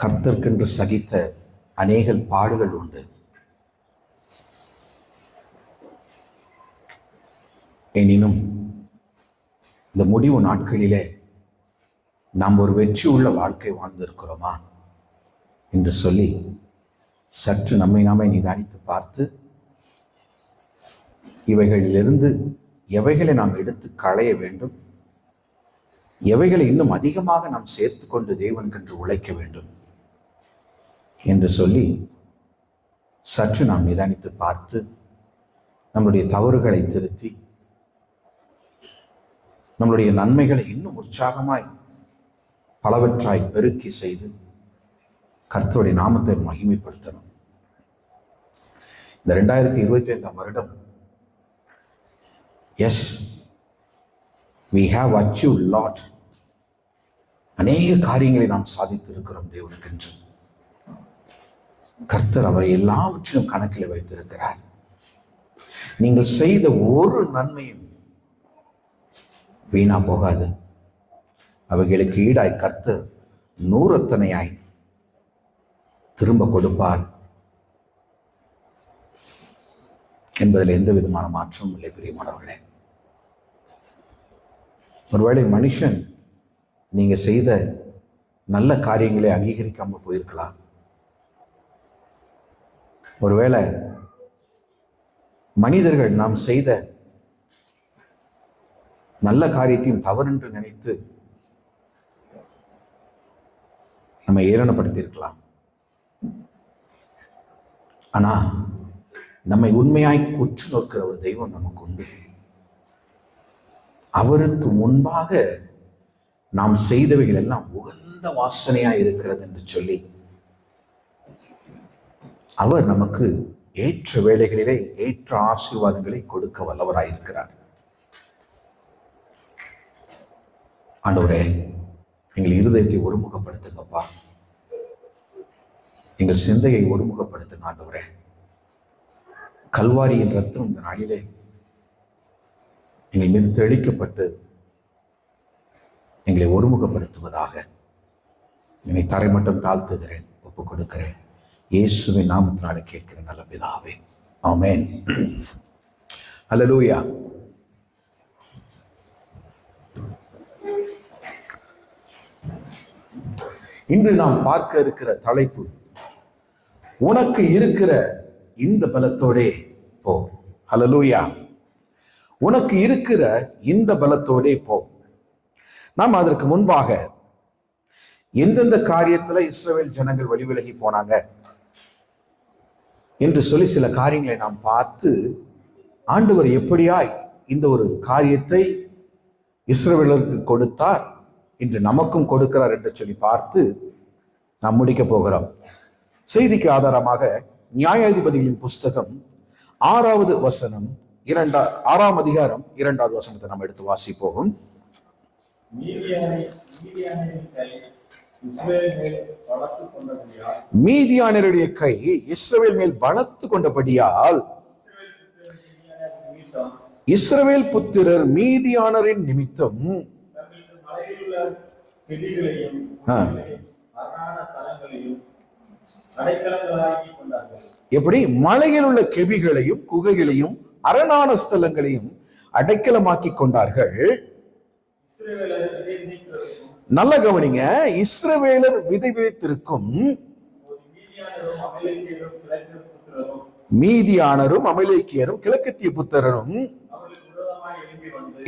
கர்த்தர்க்கென்று சகித்த அநேக பாடுகள் உண்டு. எனினும் இந்த முடிவு நாட்களிலே நாம் ஒரு வெற்றி உள்ள வாழ்க்கை வாழ்ந்திருக்கிறோமா என்று சொல்லி சற்று நம்மை நாமே நிதானித்து பார்த்து இவைகளிலிருந்து எவைகளை நாம் எடுத்து களைய வேண்டும், எவைகளை இன்னும் அதிகமாக நாம் சேர்த்து கொண்டு தேவனுக்கென்று உழைக்க வேண்டும் என்று சொல்லி சற்று நாம் நிதானித்து பார்த்து நம்முடைய தவறுகளை திருத்தி நம்முடைய நன்மைகளை இன்னும் உற்சாகமாய் பலவற்றாய் பெருக்கி செய்து கர்த்தருடைய நாமத்தை மகிமைப்படுத்தணும். இந்த 2025 வருடம் S we have achieved lot. அநேக காரியங்களை நாம் சாதித்திருக்கிறோம் தேவனுக்கென்று. கர்த்தர் அவரை எல்லாவற்றையும் கணக்கில் வைத்திருக்கிறார். நீங்கள் செய்த ஒரு நன்மையும் வீணா போகாது. அவைகளுக்கு ஈடாய் கர்த்தர் 100 திரும்ப கொடுப்பார் என்பதில் எந்த விதமான மாற்றமும் இல்லை. பிரியமானவர்களே, ஒருவேளை மனுஷன் நீங்க செய்த நல்ல காரியங்களை அங்கீகரிக்காமல் போயிருக்கலாம். ஒருவேளை மனிதர்கள் நாம் செய்த நல்ல காரியத்தையும் தவறென்று நினைத்து நம்ம ஏளனப்படுத்தி இருக்கலாம். ஆனா நம்மை உண்மையாய் உற்று நோக்கிற ஒரு தெய்வம் நமக்கு உண்டு. அவருக்கு முன்பாக நாம் செய்தவைகள் எல்லாம் உகந்த வாசனையா இருக்கிறது என்று சொல்லி அவர் நமக்கு ஏற்ற வேளைகளிலே ஏற்ற ஆசீர்வாதங்களை கொடுக்க வல்லவராயிருக்கிறார். ஆண்டவரே, எங்கள் இருதயத்தை ஒருமுகப்படுத்துங்கப்பா, எங்கள் சிந்தையை ஒருமுகப்படுத்துங்க ஆண்டவரே. கல்வாரியின் ரத்தம் இந்த நாளிலே எங்கள் மீது தெளிக்கப்பட்டு எங்களை ஒருமுகப்படுத்துவதாக என்னை தரைமட்டம் தாழ்த்துகிறேன், ஒப்புக் கொடுக்கிறேன். இயேசுவின் நாமத்தினாலே கேட்கிறேன் நல்ல பிதாவே, ஆமென். அல்லேலூயா. இன்று நாம் பார்க்க இருக்கிற தலைப்பு, உனக்கு இருக்கிற இந்த பலத்தோடே போ. அல்லேலூயா. உனக்கு இருக்கிற இந்த பலத்தோடே போ. நாம் அதற்கு முன்பாக எந்தெந்த காரியத்துல இஸ்ரவேல் ஜனங்கள் வழிவிலகி போனாங்க என்று சொல்லி சில காரியங்களை நாம் பார்த்து ஆண்டவர் எப்படியாய் இந்த ஒரு காரியத்தை இஸ்ரவேலருக்கு கொடுத்தார், இன்று நமக்கும் கொடுக்கிறார் என்று சொல்லி பார்த்து நாம் முடிக்க போகிறோம். செய்திக்கு ஆதாரமாக நியாயாதிபதிகளின் புஸ்தகம் 6வது வசனம் 6ஆம் அதிகாரம் 2வது வசனத்தை நாம் எடுத்து வாசிப்போம். மீதியானருடைய கை இஸ்ரவேல் மேல் பலத்து கொண்டபடியால் இஸ்ரவேல் புத்திரர் மீதியானரின் நிமித்தம் எப்படி மலையில் உள்ள கெபிகளையும் குகைகளையும் அரணான ஸ்தலங்களையும் அடைக்கலமாக்கி கொண்டார்கள். நல்ல கவனிங்க, இஸ்ரவேலர் விதை விதைத்திருக்கும் மீதியானரும் அமலேக்கியரும் கிழக்கத்திய புத்திரரும்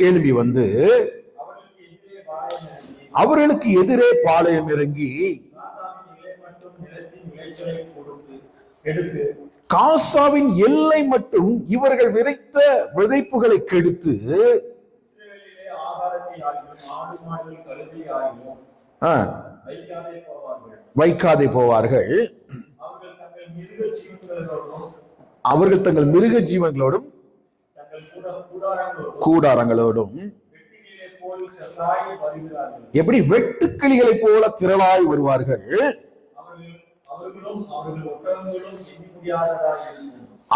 எழும்பி வந்து அவர்களுக்கு எதிரே பாளையம் இறங்கி காசாவின் எல்லை மட்டும் இவர்கள் விதைத்த விதைப்புகளை கெடுத்து வைக்காதே போவார்கள். அவர்கள் தங்கள் மிருக ஜீவன்களோடும் கூடாரங்களோடும் எப்படி வெட்டுக்கிளிகளை போல திரளாய் வருவார்கள்.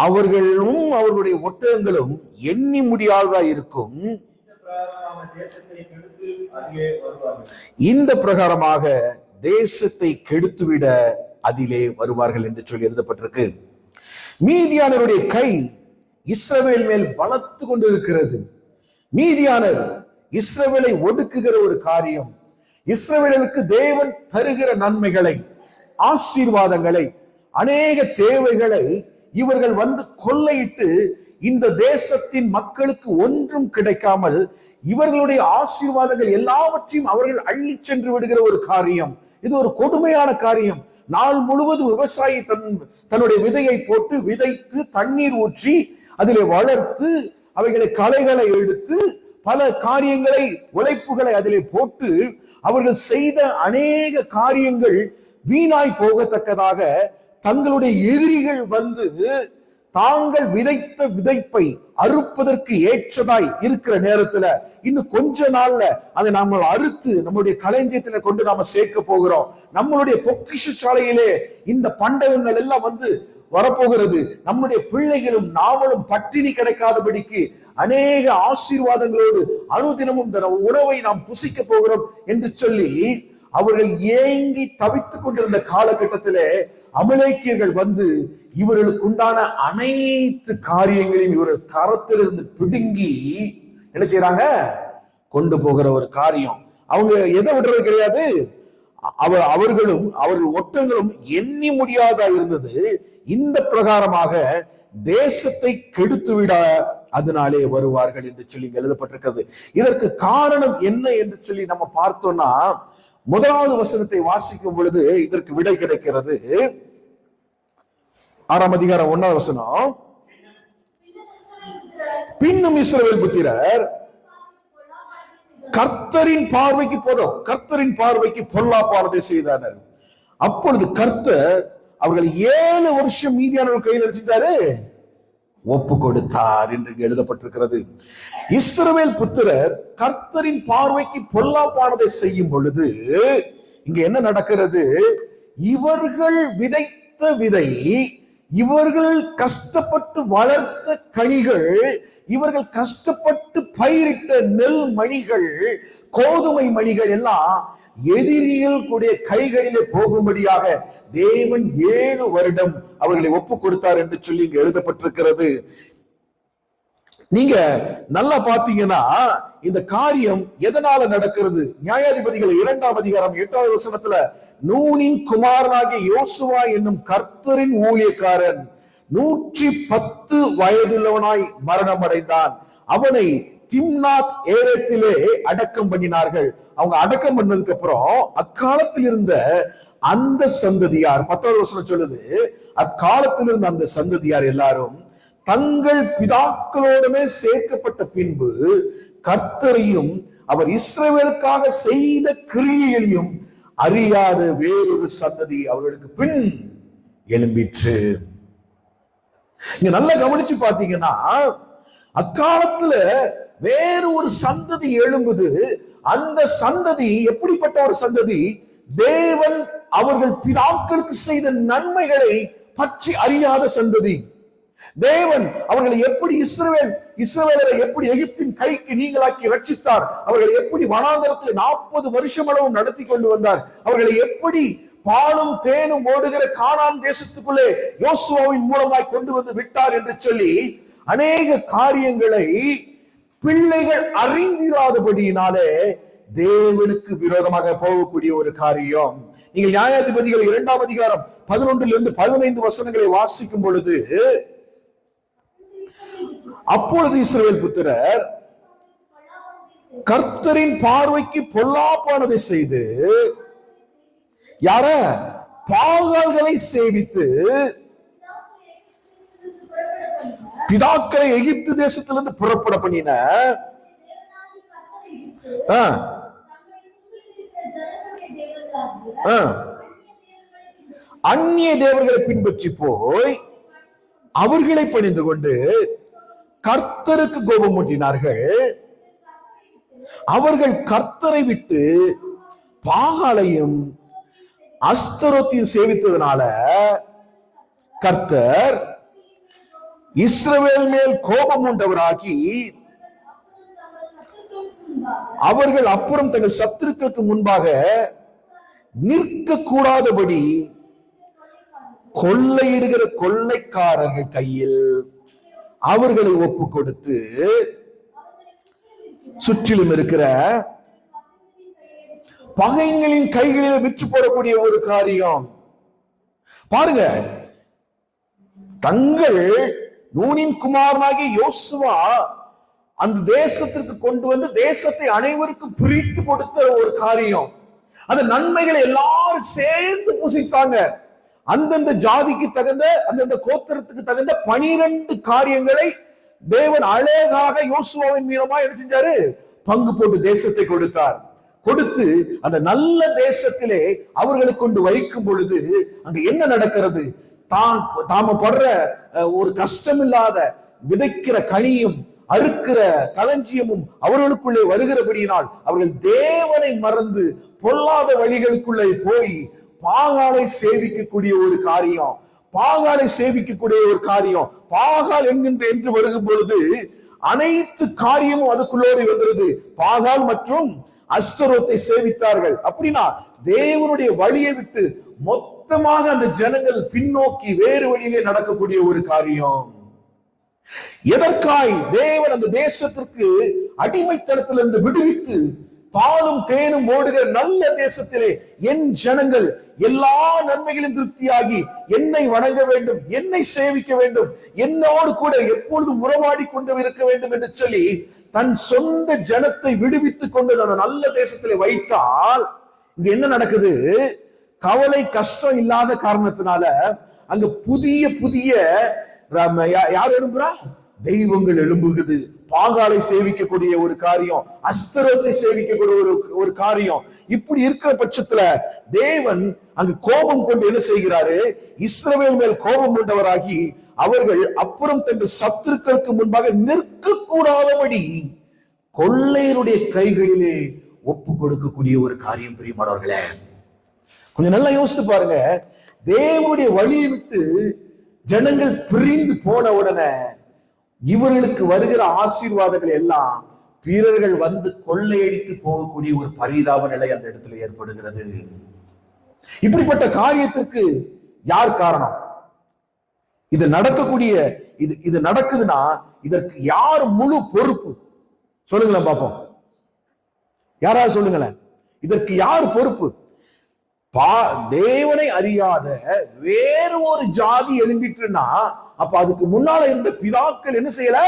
அவர்களும் அவர்களுடைய ஒட்டகங்களும் எண்ணி முடியாததா இருக்கும். இந்த பிரகாரமாக தேசத்தை கெடுத்துவிட அதிலே வருவார்கள் என்று சொல்லி எழுதப்பட்டிருக்கு. மீதியானவருடைய கை இஸ்ரவேல் மேல் பலத்து கொண்டிருக்கிறது. மீதியானர் இஸ்ரவேலை ஒடுக்குகிற ஒரு காரியம், இஸ்ரவேலுக்கு தேவன் தருகிற நன்மைகளை, ஆசீர்வாதங்களை, அநேக தேவைகளை இவர்கள் வந்து கொள்ளையிட்டு இந்த தேசத்தின் மக்களுக்கு ஒன்றும் கிடைக்காமல் இவர்களுடைய ஆசீர்வாதங்கள் எல்லாவற்றையும் அவர்கள் அள்ளி சென்று விடுகிற ஒரு காரியம். இது ஒரு கொடுமையான காரியம். நாள் முழுவதும் விவசாயி தன்னுடைய விதையை போட்டு விதைத்து தண்ணீர் ஊற்றி அதிலே வளர்த்து அவைகளை களைகளை எடுத்து பல காரியங்களை, உழைப்புகளை அதிலே போட்டு அவர்கள் செய்த அநேக காரியங்கள் வீணாய் போகத்தக்கதாக தங்களுடைய எதிரிகள் வந்து தாங்கள் விதைத்த விதைப்பை அறுப்பதற்கு ஏற்றதாய் இருக்கிற நேரத்துல இன்னும் கொஞ்ச நாள்ல அதை நாம அறுத்து நம்மளுடைய களஞ்சியத்துல கொண்டு நாம சேர்க்க போகிறோம். நம்மளுடைய பொக்கிஷ சாலையிலே இந்த பண்டகங்கள் எல்லாம் வந்து வரப்போகிறது. நம்முடைய பிள்ளைகளும் நாமளும் பட்டினி கிடைக்காதபடிக்கு அநேக ஆசீர்வாதங்களோடு அனுதினமும் உணவை நாம் புசிக்க போகிறோம் என்று சொல்லி அவர்கள் ஏங்கி தவித்துக் கொண்டிருந்த காலகட்டத்திலே அமலேக்கியர்கள் வந்து இவர்களுக்கு உண்டான அனைத்து காரியங்களையும் இவர்கள் கரத்திலிருந்து பிடுங்கி என்ன செய்யறாங்க, கொண்டு போகிற ஒரு காரியம். அவங்க எதை விடுறது கிடையாது. அவர்களும் அவர்கள் ஒட்டங்களும் எண்ணி முடியாதா இருந்தது. இந்த பிரகாரமாக தேசத்தை கெடுத்துவிட அதனாலே வருவார்கள் என்று சொல்லி எழுதப்பட்டிருக்கிறது. இதற்கு காரணம் என்ன என்று சொல்லி நம்ம பார்த்தோம்னா, முதலாவது வசனத்தை வாசிக்கும் பொழுது இதற்கு விடை கிடைக்கிறது. 6ஆம் அதிகாரம் 1ஆம் வசனம், பின்னும் இஸ்ரவேல் புத்திரர் கர்த்தரின் பார்வைக்கு போதும், கர்த்தரின் பார்வைக்கு பொல்லாப்பானதை செய்தனர். அப்பொழுது கர்த்தர் அவர்கள் 7 வருஷம் மீதியானவர்கள் கையில் வச்சிட்டாரு, ஒப்பு கொடுத்தார் என்று எழுதப்பட்டிருக்கிறது. இஸ்ரவேல் புத்திரர் கர்த்தரின் பார்வைக்கு பொல்லாப்பானதை செய்யும் பொழுது இங்க என்ன நடக்கிறது? இவர்கள் விதைத்த விதை, இவர்கள் கஷ்டப்பட்டு வளர்த்த கனிகள், இவர்கள் கஷ்டப்பட்டு பயிரிட்ட நெல் மணிகள், கோதுமை மணிகள் எல்லாம் எதிரிகளுடைய கைகளிலே போகும்படியாக தேவன் 7 வருடம் அவர்களை ஒப்பு கொடுத்தார் என்று சொல்லி இங்க எழுதப்பட்டிருக்கிறது. நீங்க நல்லா பாத்தீங்கன்னா இந்த காரியம் எதனால நடக்கிறது? நியாயாதிபதிகள் 2ஆம் அதிகாரம் 8வது வசனத்துல, நூனின் குமாரனாகிய யோசுவா என்னும் கர்த்தரின் ஊழியக்காரன் 110 வயதுள்ளவனாய் மரணம் அடைந்தான். அவனை திம்னாத் ஏரேத்திலே அடக்கம் பண்ணினார்கள். அவங்க அடக்கம் பண்ணதுக்கு அப்புறம் அக்காலத்தில் இருந்த அந்த சந்ததியார், 10வது வசனம் சொல்லுது, அக்காலத்தில் இருந்த அந்த சந்ததியார் எல்லாரும் தங்கள் பிதாக்களோடமே சேர்க்கப்பட்ட பின்பு கர்த்தரையும் அவர் இஸ்ரவேலுக்காக செய்த கிரியைகளையும் அறியாத வேறொரு சந்ததி அவர்களுக்கு பின் எழும்பிற்று. இங்க நல்லா கவனிச்சு பாத்தீங்கன்னா, அக்காலத்துல வேறு ஒரு சந்ததி எழும்புது. அந்த சந்ததி எப்படிப்பட்ட ஒரு சந்ததி? தேவன் அவர்கள் பிதாக்களுக்கு செய்த நன்மைகளை பற்றி அறியாத சந்ததி. தேவன் அவர்களை எப்படி இஸ்ரவேலரை எப்படி எகிப்தின் கைக்கு நீங்களாக்கி ரட்சித்தார், அவர்களை எப்படி வனாந்தரத்தில் 40 வருஷம் அளவு நடத்தி கொண்டு வந்தார், அவர்களை எப்படி பாலும் தேனும் ஓடுகிற கானான் தேசத்துக்குள்ளே யோசுவாவின் மூலமாய் கொண்டு வந்து விட்டார் என்று சொல்லி அநேக காரியங்களை பிள்ளைகள் அறிந்திராதபடியினாலே தேவனுக்கு விரோதமாக போகக்கூடிய ஒரு காரியம். நீங்கள் நியாயாதிபதிகள் 2ஆம் அதிகாரம் 11 15 வசனங்களை வாசிக்கும் பொழுது, அப்பொழுது இஸ்ரவேல் புத்திரர் கர்த்தரின் பார்வைக்கு பொல்லாப்பானதை செய்து, யார? பாகால்களை சேவித்து பிதாக்களை எகிப்து தேசத்திலிருந்து புறப்பட பண்ணின அந்நிய தேவர்களை பின்பற்றி போய் அவர்களை பணிந்து கொண்டு கர்த்தருக்கு கோபம் மூட்டினார்கள். அவர்கள் கர்த்தரை விட்டு பாகாலையும் அஸ்தரோத்தையும் சேவித்ததனால கர்த்தர் இஸ்ரவேல் மேல் கோபம் உண்டவராகி அவர்கள் அப்புறம் தங்கள் சத்துருக்களுக்கு முன்பாக நிற்க கூடாதபடி கொள்ளையிடுகிற கொள்ளைக்காரர்கள் கையில் அவர்களை ஒப்பு கொடுத்து சுற்றிலும் இருக்கிற பகைகளின் கைகளில் விற்று போடக்கூடிய ஒரு காரியம். பாருங்க, தங்கள் நூனின் குமாரனாகிய யோசுவா அந்த தேசத்திற்கு கொண்டு வந்து தேசத்தை அனைவருக்கும் பிரித்து கொடுத்த ஒரு காரியம். அந்த நன்மைகளை எல்லாரும் சேர்ந்து புசித்தாங்க. அந்தந்த ஜாதிக்கு தகுந்த, அந்தந்த கோத்திரத்துக்கு தகுந்த 12 காரியங்களை தேவன் அழகாக யோசுவாவின் மூலமா என்ன செஞ்சாரு? பங்கு போட்டு தேசத்தை கொடுத்தார். கொடுத்து அந்த நல்ல தேசத்திலே அவர்களை கொண்டு வைக்கும் பொழுது அங்க என்ன நடக்கிறது? தாம படுற ஒரு கஷ்டம் இல்லாத விதைக்கிற கனியும் அறுக்கிற களஞ்சியமும் அவர்களுக்குள்ளே வருகிறபடியினால் அவர்கள் தேவனை மறந்து பொல்லாத வழிகளுக்குள்ளே போய் பாகாலை சேவிக்கக்கூடிய ஒரு காரியம். பாகாலை சேவிக்கக்கூடிய ஒரு காரியம். பாகால் என்று வருகும் பொழுது அனைத்து காரியமும் அதுக்குள்ளோடு வந்துருது. பாகால் மற்றும் அஸ்தரோத்தை சேவித்தார்கள். அப்படின்னா தேவனுடைய வழியை விட்டு மொத்தமாக அந்த ஜனங்கள் பின்னோக்கி வேறு வழியிலே நடக்கக்கூடிய ஒரு காரியம். எதற்காய் தேவன் அந்த தேசத்திற்கு அடிமைத்தனத்திலிருந்து விடுவித்து பாலும் தேனும் ஓடுகிற நல்ல தேசத்திலே என் ஜனங்கள் எல்லா நன்மைகளும் திருப்தியாகி என்னை வணங்க வேண்டும், என்னை சேவிக்க வேண்டும், என்னோடு கூட எப்பொழுதும் உறவாடி கொண்டு இருக்க வேண்டும் என்று சொல்லி தன் சொந்த ஜனத்தை விடுவித்துக் கொண்டு அந்த நல்ல தேசத்திலே வைத்தால் இங்க என்ன நடக்குது? கவலை கஷ்டம் இல்லாத காரணத்தினால அங்க புதிய புதிய யார் எழும்புறா? தெய்வங்கள் எழும்புகிறது. பாகாலை சேவிக்கக்கூடிய ஒரு காரியம், அஸ்தரத்தை சேவிக்கக்கூடிய ஒரு காரியம். இப்படி இருக்கிற பட்சத்துல தேவன் அங்கு கோபம் கொண்டு என்ன செய்கிறாரு? இஸ்ரவேல் மேல் கோபம் கொண்டவராகி அவர்கள் அப்புறம் தங்கள் சத்துருக்களுக்கு முன்பாக நிற்க கூடாதபடி கொள்ளையருடைய கைகளிலே ஒப்பு கொடுக்கக்கூடிய ஒரு காரியம். பிரியமானவர்களே, கொஞ்சம் நல்லா யோசித்து பாருங்க. தேவனுடைய வழியை விட்டு ஜனங்கள் பிரிந்து போன உடனே இவர்களுக்கு வருகிற ஆசீர்வாதங்கள் எல்லாம் பிறர்கள் வந்து கொள்ளையடித்து போகக்கூடிய ஒரு பரிதாப நிலை அந்த இடத்துல ஏற்படுகிறது. இப்படிப்பட்ட காரியத்திற்கு யார் காரணம்? இது நடக்கக்கூடிய இது நடக்குதுன்னா இதற்கு யார் முழு பொறுப்பு? சொல்லுங்களேன் பாப்போம். யாராவது சொல்லுங்களேன், இதற்கு யார் பொறுப்பு? தேவனை அறியாத வேறு ஒரு ஜாதி எழும்பிட்டுனா அப்ப அதுக்கு முன்னால இருந்த பிதாக்கள் என்ன செய்யல?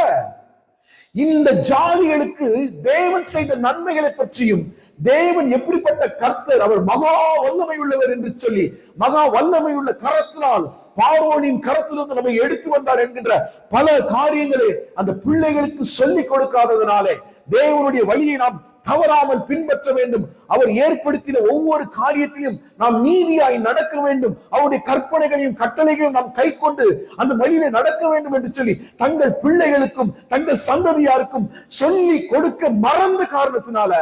இந்த ஜாதிகளுக்கு தேவன் செய்த நன்மைகளை பற்றியும் தேவன் எப்படிப்பட்ட கர்த்தர், அவர் மகா வல்லமை உள்ளவர் என்று சொல்லி மகா வல்லமை உள்ள கரத்தினால் பார்வோனின் கரத்திலிருந்து நம்மை எடுத்து வந்தார் என்கின்ற பல காரியங்களை அந்த பிள்ளைகளுக்கு சொல்லிக் கொடுக்காததனாலே தேவனுடைய வழியை நாம் தவறாமல் பின்பற்ற வேண்டும். அவர் ஏற்படுத்தின ஒவ்வொரு காரியத்திலும் நாம் நீதியாய் நடக்க வேண்டும். அவருடைய கற்பனைகளையும் கட்டளைகளையும் நாம் கை கொண்டு அந்த வழியில நடக்க வேண்டும் என்று சொல்லி தங்கள் பிள்ளைகளுக்கும் தங்கள் சந்ததியாருக்கும் சொல்லி கொடுக்க மறந்த காரணத்தினால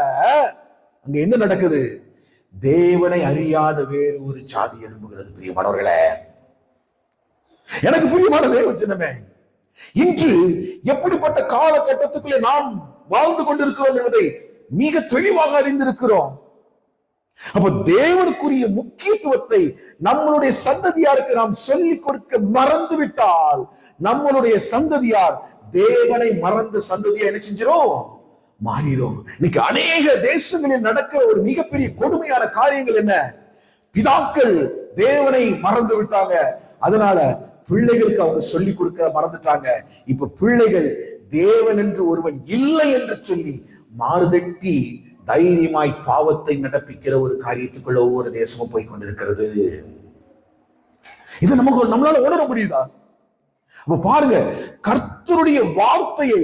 அங்க என்ன நடக்குது? தேவனை அறியாத வேறு ஒரு சாதி எழும்புகிறது. பிரியமானவர்களே, எனக்கு பிரியமான தேவ ஜனமே, இன்று எப்படிப்பட்ட காலகட்டத்துக்குள்ளே நாம் வாழ்ந்து கொண்டிருக்கிறோம் என்பதை மிக தெளிவாக அறிந்திருக்கிறோம். அப்ப தேவனுக்குரிய முக்கியத்துவத்தை நம்மளுடைய சந்ததியாருக்கு நாம் சொல்லிக் கொடுக்க மறந்துவிட்டால் நம்மளுடைய சந்ததியார் தேவனை மறந்த சந்ததியா என்ன செஞ்சிரும்? மாறிடும். இன்னைக்கு அநேக தேசங்களில் நடக்கிற ஒரு மிகப்பெரிய கொடுமையான காரியங்கள் என்ன? பிதாக்கள் தேவனை மறந்து விட்டாங்க. அதனால பிள்ளைகளுக்கு அவங்க சொல்லிக் கொடுக்க மறந்துட்டாங்க. இப்ப பிள்ளைகள் தேவன் என்று ஒருவன் இல்லை என்று சொல்லி மாறுதட்டி தைரியமாய் பாவத்தை நடப்பிக்கிற ஒரு காரியத்துக்குள்ள ஒவ்வொரு தேசமும் போய் கொண்டிருக்கிறது. இது நம்மளால உணர முடியுதா? அப்ப பாருங்க, கர்த்தருடைய வார்த்தையை,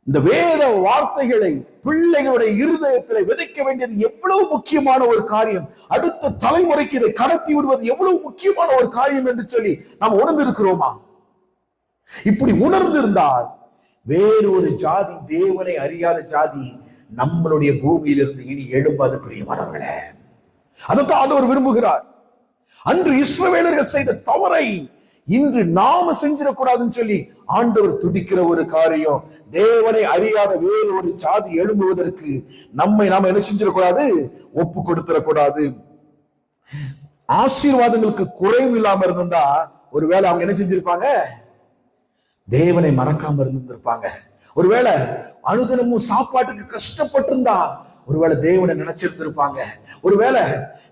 இந்த வேத வார்த்தைகளை பிள்ளைகளுடைய இருதயத்தில் விதைக்க வேண்டியது எவ்வளவு முக்கியமான ஒரு காரியம். அடுத்த தலைமுறைக்கு இதை கடத்தி விடுவது எவ்வளவு முக்கியமான ஒரு காரியம் என்று சொல்லி நாம் உணர்ந்திருக்கிறோமா? இப்படி உணர்ந்திருந்தால் வேறு ஒரு ஜாதி, தேவனை அறியாத ஜாதி நம்மளுடைய பூமியிலிருந்து இனி எழும்பாது. பிரியமானவர்களே, அதைத்தான் ஆண்டவர் விரும்புகிறார். அன்று இஸ்ரவேலர்கள் செய்த தவறை இன்று நாம செஞ்சிடக்கூடாதுன்னு சொல்லி ஆண்டவர் துடிக்கிற ஒரு காரியம். தேவனை அறியாத வேறு ஒரு ஜாதி எழும்புவதற்கு நாம என்ன செஞ்சிடக்கூடாது? ஒப்பு கொடுத்துடக்கூடாது. ஆசீர்வாதங்களுக்கு குறைவு இல்லாம இருந்திருந்தா ஒருவேளை அவங்க என்ன செஞ்சிருப்பாங்க? தேவனை மறக்காம இருந்திருப்பாங்க. ஒருவேளை அனுதினமும் சாப்பாட்டுக்கு கஷ்டப்பட்டிருந்தா ஒருவேளை தேவனை நினைச்சிருந்திருப்பாங்க. ஒருவேளை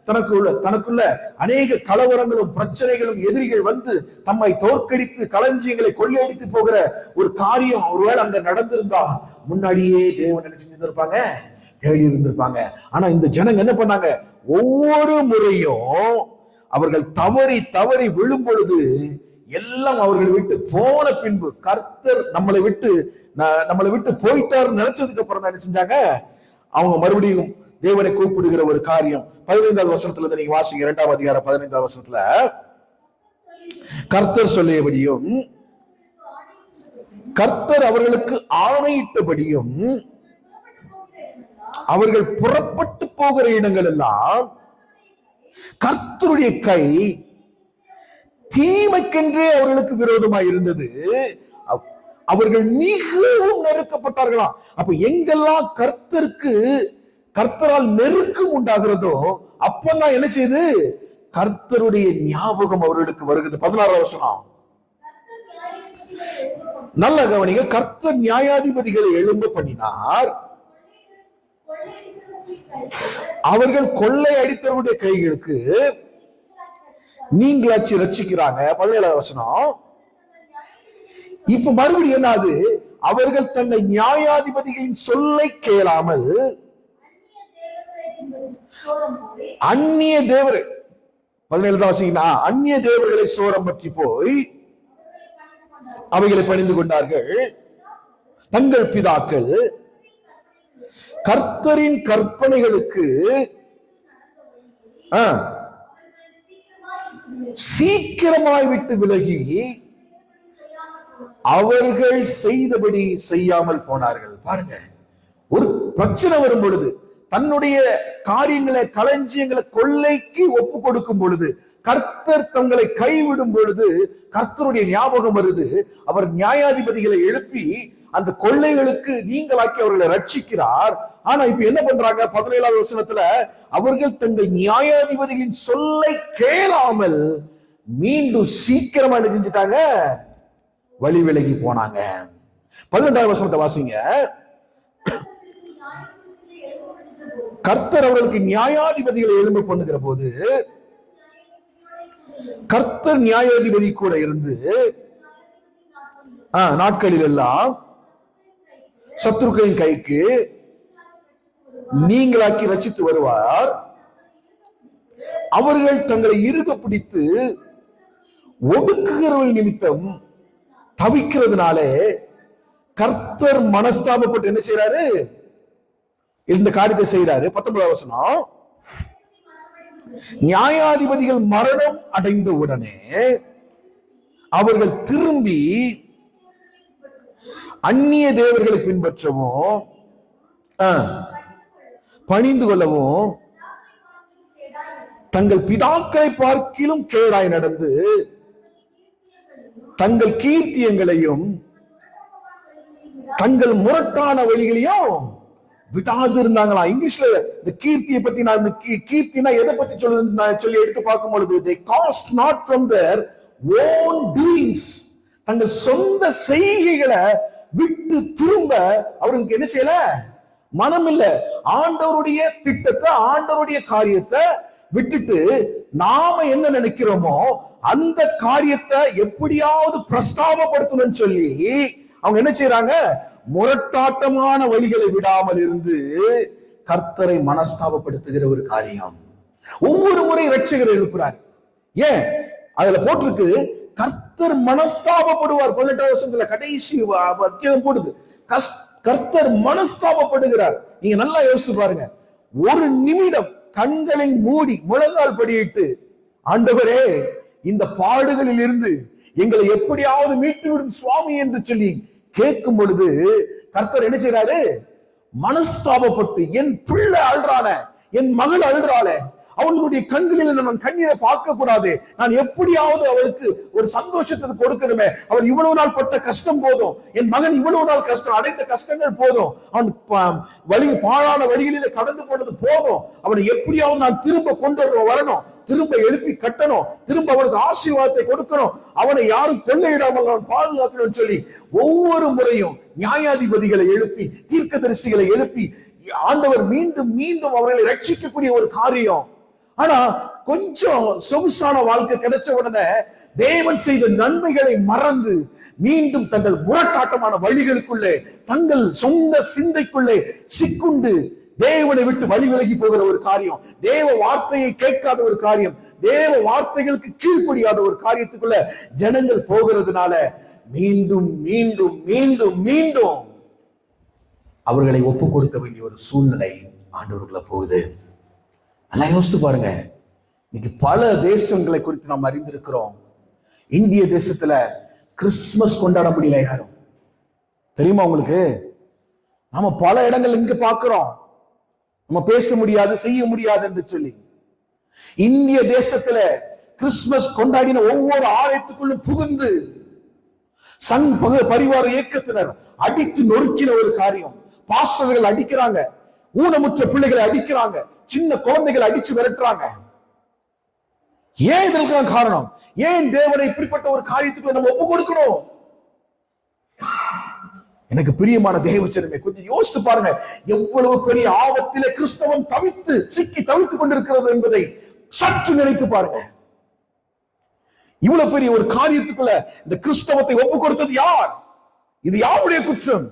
தனக்குள்ள அநேக கலவரங்களும் பிரச்சனைகளும் எதிரிகள் வந்து தம்மை தோற்கடித்து களஞ்சியங்களை கொள்ளையடித்து போகிற ஒரு காரியம் ஒருவேளை அங்க நடந்திருந்தா முன்னாடியே தேவன் என்ன செஞ்சிருந்திருப்பாங்க? தேடி இருந்திருப்பாங்க. ஆனா இந்த ஜனங்க என்ன பண்ணாங்க? ஒவ்வொரு முறையும் அவர்கள் தவறி தவறி விழும் பொழுது எல்லாம் அவர்கள் விட்டு போன பின்பு கர்த்தர் நம்மளை விட்டு போயிட்டார் நினைச்சதுக்கு அப்புறம் தான் என்ன செஞ்சாங்க? அவங்க மறுபடியும் தேவனை கூப்பிடுகிற ஒரு காரியம் 15வது வசனத்துல நீங்க வாசிங்க. 2ஆம் அதிகாரம் 15வது வசனத்துல கர்த்தர் சொல்லியபடியும் கர்த்தர் அவர்களுக்கு ஆணையிட்டபடியும் அவர்கள் புறப்பட்டு போகிற இடங்கள் எல்லாம் கர்த்தருடைய கை தீமைக்கென்றே அவர்களுக்கு விரோதமாய் இருந்தது. அவர்கள் மிகவும் நெருக்கப்பட்டார்களாம். அப்ப எங்கெல்லாம் கர்த்தரால் நெருக்கம் உண்டாகிறதோ அப்பெல்லாம் என்ன செய்யுது? கர்த்தருடைய ஞாபகம் அவர்களுக்கு வருகிறது. 16வது வசனம் நல்ல கவனிங்க. கர்த்தர் நியாயாதிபதிகளை எழும்ப பண்ணினார். அவர்கள் கொள்ளை அடித்தவருடைய கைகளுக்கு நீங்களாச்சு ரட்சிக்கிறாங்க. 17வது வசனம். இப்ப மறுபடியும் என்னது? அவர்கள் தங்கள் நியாயாதிபதிகளின் சொல்லை கேளாமல் அந்நிய தேவரை 17வது வாசிங்கன்னா அந்நிய தேவர்களை சோரம் பற்றி போய் அவைகளை பணிந்து கொண்டார்கள். தங்கள் பிதாக்கள் கர்த்தரின் கற்பனைகளுக்கு சீக்கிரமாய் விட்டு விலகி அவர்கள் செய்தபடி செய்யாமல் போனார்கள். பாருங்க, ஒரு பிரச்சனை வரும் பொழுது தன்னுடைய காரியங்களை களஞ்சியங்களை கொள்ளைக்கு ஒப்பு கொடுக்கும் பொழுது கர்த்தர் தங்களை கைவிடும் பொழுது கர்த்தருடைய ஞாபகம் வருது. அவர் நியாயாதிபதிகளை எழுப்பி அந்த கொள்ளைகளுக்கு நீங்களாக்கி அவர்களை ரட்சிக்கிறார். ஆனா இப்ப என்ன பண்றாங்க? 17வது வசனத்துல அவர்கள் தங்கள் நியாயாதிபதிகளின் சொல்லை கேளாமல் மீண்டும் சீக்கிரமா என்ன செஞ்சுட்டாங்க? வழி விலகி போனாங்க. 12வது வசனத்தை வாசிங்க. கர்த்தர் அவர்களுக்கு நியாயாதிபதிகளை எழும்ப பண்ணுகிற போது கர்த்தர் நியாயாதிபதி கூட இருந்து நாட்களில் எல்லாம் சத்துருக்களின் கைக்கு நீங்களாக்கி ரட்சித்து வருவார். அவர்கள் தங்களை இறுக பிடித்து ஒடுக்குகிறவர்கள் நிமித்தம் தவிக்கிறதுனாலே கர்த்தர் மனஸ்தாபப்பட்டு என்ன செய்யறாரு? இந்த காரியத்தை செய்யறாரு. 19வது வசனம். நியாயாதிபதிகள் மரணம் அடைந்த உடனே அவர்கள் திரும்பி அந்நிய தேவர்களை பின்பற்றவும் பணிந்து கொள்ளவும் தங்கள் பிதாக்களை பார்க்கிலும் கேடாய் நடந்து தங்கள் கீர்த்தியங்களையும் தங்கள் முரட்டான வழிகளையும் விடாது இருந்தாங்களா. இங்கிலீஷ்ல இந்த கீர்த்தியை பத்தி நான் கீர்த்தினா எதை பத்தி சொல்லி எடுத்து பார்க்கும் பொழுது they cost not from their own doings, தங்கள் சொந்த செய்கைகளை விட்டு திரும்ப அவர்களுக்கு என்ன செய்யல? மனம் இல்ல. ஆண்டவருடைய திட்டத்தை ஆண்டவருடைய காரியத்தை விட்டுட்டு நாம என்ன நினைக்கிறோமோ அந்த காரியத்தை எப்படியாவது பிரஸ்தாபப்படுத்தணும்னு சொல்லி அவங்க என்ன செய்யறாங்க? முரட்டாட்டமான வழிகளை விடாமல் இருந்து கர்த்தரை மனஸ்தாபப்படுத்துகிற ஒரு காரியம். ஒவ்வொரு முறை ரட்சகர் எழுப்புறார். ஏன் அதுல போட்டிருக்கு? கர்த்தர் மனஸ்தாபப்படுவார். 18வது வசனத்துல கடைசி வாக்கியம் போடுது, கர்த்தர் மனஸ்தாபப்படுகிறார். நீங்க நல்லா யோசிச்சு பாருங்க. ஒரு நிமிடம் கண்களை மூடி முழங்கால் படியிட்டு ஆண்டவரே இந்த பாடுகளில் இருந்து எங்களை எப்படியாவது மீட்டு விடும் சுவாமி என்று சொல்லி கேட்கும் பொழுது கர்த்தர் என்ன செய்யறாரு? மனஸ்தாபப்பட்டு என் பிள்ளை அழுறான, என் மகள் அழுறாள, அவளுடைய கண்களில் நான் கண்ணீரை பார்க்க கூடாது, நான் எப்படியாவது அவளுக்கு ஒரு சந்தோஷத்தை கொடுக்கணுமே, அவள் இவ்வளவு நாள் பட்ட கஷ்டம் போதும், என் மகன் இவ்வளவு நாள் கஷ்டம் அடைந்த கஷ்டங்கள் போதும், அவன் பாழான வழிகளிலே கடந்து போனது போதும், அவனை எப்படியாவது நான் திரும்ப கொண்டு வரணும், திரும்ப எழுப்பி கட்டணும், திரும்ப அவனுக்கு ஆசீர்வாதத்தை கொடுக்கணும், அவனை யாரும் கொள்ளையிடாமல் அவன் பாதுகாக்கணும்னு சொல்லி ஒவ்வொரு முறையும் நியாயாதிபதிகளை எழுப்பி, தீர்க்கதரிசிகளை எழுப்பி ஆண்டவர் மீண்டும் மீண்டும் அவர்களை ரட்சிக்கக்கூடிய ஒரு காரியம். ஆனா கொஞ்சம் சொகுசான வாழ்க்கை கிடைச்ச உடனே தேவன் செய்த நன்மைகளை மறந்து மீண்டும் தங்கள் முரட்டாட்டமான வழிகளுக்குள்ளே, தங்கள் சொந்த சிந்தைக்குள்ளே சிக்குண்டு தேவனை விட்டு வழி விலகி போகிற ஒரு காரியம், தேவ வார்த்தையை கேட்காத ஒரு காரியம், தேவ வார்த்தைகளுக்கு கீழ்ப்படியாத ஒரு காரியத்துக்குள்ள ஜனங்கள் போகிறதுனால மீண்டும் மீண்டும் மீண்டும் மீண்டும் அவர்களை ஒப்பு கொடுக்க வேண்டிய ஒரு சூழ்நிலை ஆண்டவருக்குள்ள போகுது. நல்லா யோசித்து பாருங்க. இன்னைக்கு பல தேசங்களை குறித்து நாம் அறிந்திருக்கிறோம். இந்திய தேசத்துல கிறிஸ்துமஸ் கொண்டாட முடியல யாரும். தெரியுமா உங்களுக்கு? நாம பல இடங்கள் இங்க பார்க்கிறோம், நம்ம பேச முடியாது, செய்ய முடியாது என்று சொல்லி. இந்திய தேசத்துல கிறிஸ்துமஸ் கொண்டாடின ஒவ்வொரு ஆலயத்துக்குள்ளும் புகுந்து சங்க பரிவார இயக்கத்தினர் அடித்து நொறுக்கின ஒரு காரியம். பாஸ்டர்கள் அடிக்கிறாங்க, ஊனமுற்ற பிள்ளைகளை அடிக்கிறாங்க, சின்ன குழந்தைகளை அடிச்சு விரட்டுறாங்க. ஏன் இதற்கான காரணம்? ஏன் தேவனை இப்படிப்பட்ட ஒரு காரியத்துக்கு நம்ம ஒப்பு கொடுக்கணும்? எனக்கு பிரியமான தேவச்சனமே, கொஞ்சம் யோசித்து பாருங்க. எவ்வளவு பெரிய ஆபத்திலே கிறிஸ்தவம் தவித்து சிக்கி தவித்துக் கொண்டிருக்கிறது என்பதை சற்று நினைத்து பாருங்க. இவ்வளவு பெரிய ஒரு காரியத்துக்குள்ள இந்த கிறிஸ்தவத்தை ஒப்பு கொடுத்தது யார்? இது யாருடைய குற்றம்?